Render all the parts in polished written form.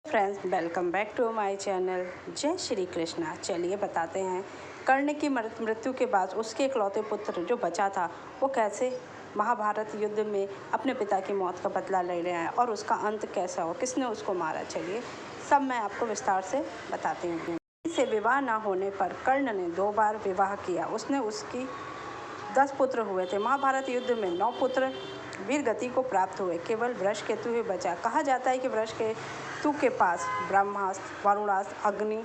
Friends, welcome back to my channel. जय श्री कृष्णा। चलिए बताते हैं कर्ण की मृत्यु के बाद उसके इकलौते पुत्र जो बचा था वो कैसे महाभारत युद्ध में अपने पिता की मौत का बदला ले रहा है और उसका अंत कैसा हो, किसने उसको मारा। चलिए सब मैं आपको विस्तार से बताती हूँ। से विवाह न होने पर कर्ण ने 2 बार विवाह किया। उसने उसकी 10 पुत्र हुए थे। महाभारत युद्ध में 9 पुत्र वीर गति को प्राप्त हुए, केवल वृषकेतु ही बचा। कहा जाता है कि वृषकेतु के पास ब्रह्मास्त्र, वरुणास्त्र, अग्नि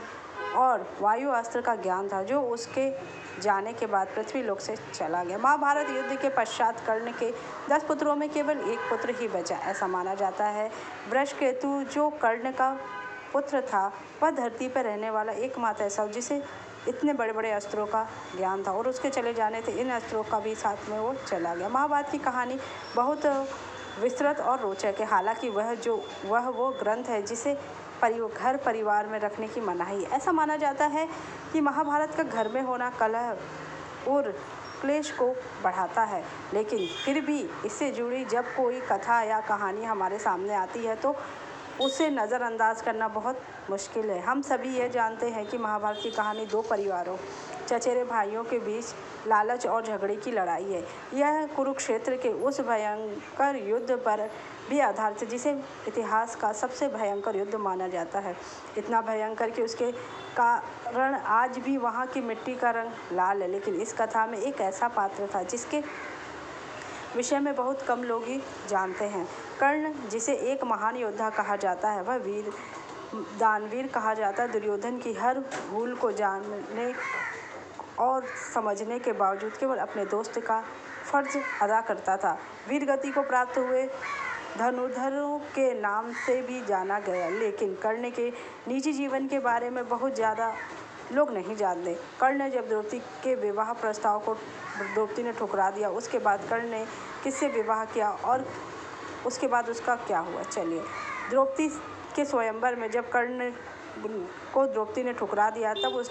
और वायु अस्त्र का ज्ञान था, जो उसके जाने के बाद पृथ्वी लोक से चला गया। महाभारत युद्ध के पश्चात कर्ण के 10 पुत्रों में केवल 1 पुत्र ही बचा, ऐसा माना जाता है। वृषकेतु जो कर्ण का पुत्र था, वह धरती पर रहने वाला एकमात्र ऐसा जिसे इतने बड़े बड़े अस्त्रों का ज्ञान था, और उसके चले जाने से इन अस्त्रों का भी साथ में वो चला गया। महाभारत की कहानी बहुत विस्तृत और रोचक है। हालांकि वह वो ग्रंथ है जिसे घर परिवार में रखने की मनाही है। ऐसा माना जाता है कि महाभारत का घर में होना कलह और क्लेश को बढ़ाता है, लेकिन फिर भी इससे जुड़ी जब कोई कथा या कहानी हमारे सामने आती है तो उसे नज़रअंदाज करना बहुत मुश्किल है। हम सभी ये जानते हैं कि महाभारत की कहानी 2 परिवारों, चचेरे भाइयों के बीच लालच और झगड़े की लड़ाई है। यह कुरुक्षेत्र के उस भयंकर युद्ध पर भी आधारित है जिसे इतिहास का सबसे भयंकर युद्ध माना जाता है। इतना भयंकर कि उसके कारण आज भी वहाँ की मिट्टी का रंग लाल है। लेकिन इस कथा में एक ऐसा पात्र था जिसके विषय में बहुत कम लोग ही जानते हैं। कर्ण, जिसे एक महान योद्धा कहा जाता है, वह दानवीर कहा जाता है। दुर्योधन की हर भूल को जानने और समझने के बावजूद केवल अपने दोस्त का फर्ज अदा करता था। वीर गति को प्राप्त हुए धनुर्धरों के नाम से भी जाना गया, लेकिन कर्ण के निजी जीवन के बारे में बहुत ज़्यादा लोग नहीं जानते। कर्ण ने जब द्रौपदी के विवाह प्रस्ताव को द्रौपदी ने ठुकरा दिया, उसके बाद कर्ण ने किससे विवाह किया और उसके बाद उसका क्या हुआ। चलिए, द्रौपदी के स्वयंवर में जब कर्ण को द्रौपदी ने ठुकरा दिया, तब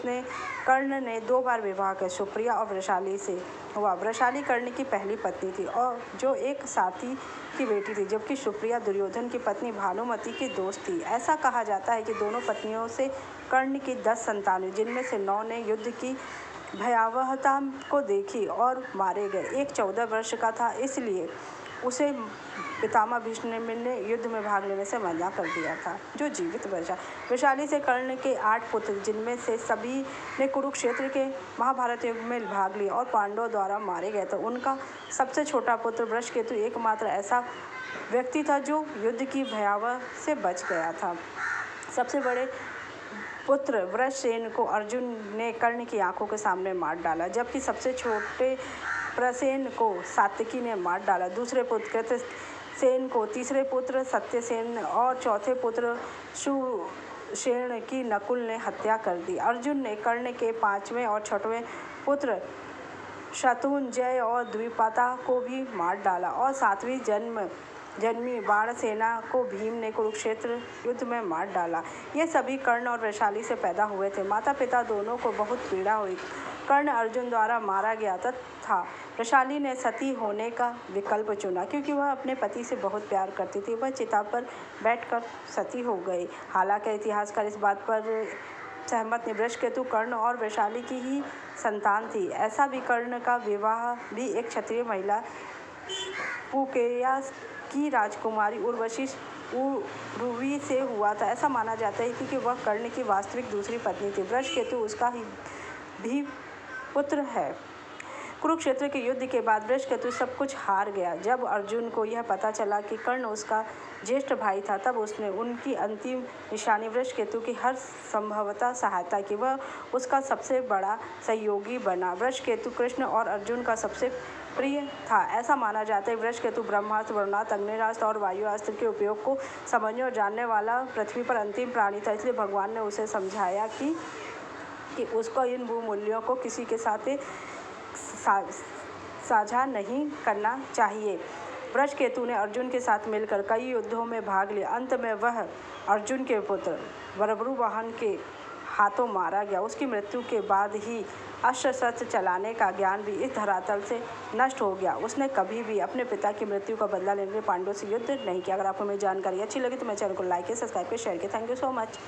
कर्ण ने 2 बार विवाह किया। सुप्रिया और वृषाली से हुआ। वृषाली कर्ण की पहली पत्नी थी और जो एक साथी की बेटी थी, जबकि सुप्रिया दुर्योधन की पत्नी भानुमति की दोस्त थी। ऐसा कहा जाता है कि दोनों पत्नियों से कर्ण की 10 संतान हुई, जिनमें से 9 ने युद्ध की भयावहता को देखी और मारे गए। एक 14 वर्ष का था, इसलिए उसे पितामह भीष्म ने युद्ध में भाग लेने से मना कर दिया था, जो जीवित बचा। वैशाली से कर्ण के 8 पुत्र, जिनमें से सभी ने कुरुक्षेत्र के महाभारत युद्ध में भाग लिया और पांडवों द्वारा मारे गए थे। उनका सबसे छोटा पुत्र वृषकेतु एकमात्र ऐसा व्यक्ति था जो युद्ध की भयावह से बच गया था। सबसे बड़े पुत्र वृषसेन को अर्जुन ने कर्ण की आंखों के सामने मार डाला, जबकि सबसे छोटे प्रसेन को सात्यकी ने मार डाला। दूसरे पुत्र कृतसेन को, तीसरे पुत्र सत्यसेन और चौथे पुत्र सुषेण की नकुल ने हत्या कर दी। अर्जुन ने कर्ण के 5वें और 6वें पुत्र शत्रुंजय और द्विपाता को भी मार डाला और 7वीं जन्मी बाणसेना को भीम ने कुरुक्षेत्र युद्ध में मार डाला। ये सभी कर्ण और वैशाली से पैदा हुए थे। माता पिता दोनों को बहुत पीड़ा हुई। कर्ण अर्जुन द्वारा मारा गया था। वैशाली ने सती होने का विकल्प चुना, क्योंकि वह अपने पति से बहुत प्यार करती थी। वह चिता पर बैठकर सती हो गई। हालांकि इतिहासकार इस बात पर सहमत नहीं। वृषकेतु कर्ण और वैशाली की ही संतान थी। ऐसा भी कर्ण का विवाह भी एक क्षत्रिय महिला पुकेया की राजकुमारी उर्वशी से हुआ था। ऐसा माना जाता है कि वह कर्ण की वास्तविक दूसरी पत्नी थी। वृषकेतु उसका ही भी पुत्र है। कुरुक्षेत्र के युद्ध के बाद वृषकेतु सब कुछ हार गया। जब अर्जुन को यह पता चला कि कर्ण उसका ज्येष्ठ भाई था, तब उसने उनकी अंतिम निशानी वृषकेतु की हर संभवतः सहायता की। वह उसका सबसे बड़ा सहयोगी बना। वृषकेतु कृष्ण और अर्जुन का सबसे प्रिय था। ऐसा माना जाता है वृषकेतु ब्रह्मास्त्र, वरुणास्त्र, अग्निरास्त्र और वायुअस्त्र के उपयोग को समझने और जानने वाला पृथ्वी पर अंतिम प्राणी था। इसलिए भगवान ने उसे समझाया कि उसको इन बहुमूल्यों को किसी के साथ साझा नहीं करना चाहिए। वृषकेतु ने अर्जुन के साथ मिलकर कई युद्धों में भाग लिया। अंत में वह अर्जुन के पुत्र बर्बरुवाहन के हाथों मारा गया। उसकी मृत्यु के बाद ही अस्त्र शस्त्र चलाने का ज्ञान भी इस धरातल से नष्ट हो गया। उसने कभी भी अपने पिता की मृत्यु का बदला लेने के लिए पांडवों से युद्ध नहीं किया। अगर आपको मेरी जानकारी अच्छी लगी तो मेरे चैनल को लाइक सब्सक्राइब शेयर किया। Thank you so much.